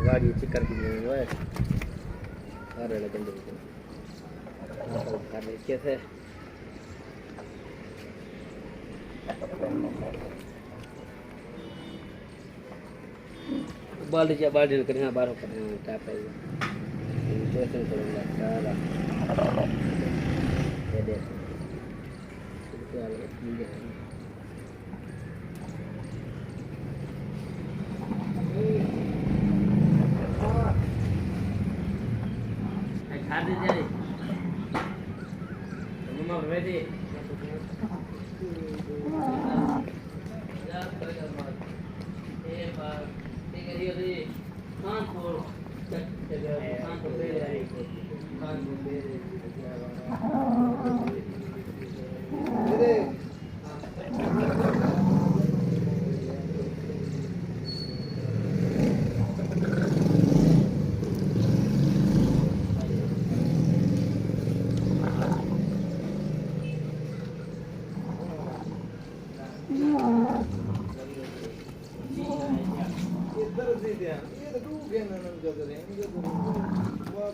गाड़ी चिकर की नहीं हुआ है अरे लेकिन कैसे बाल्टी करना बाहर करना टैप है इंस्टॉलेशन करूंगा सारा ये देख खा दीजिए मम्मा रेडी इधर से ये तो तू क्या ना ना कर रहे हैं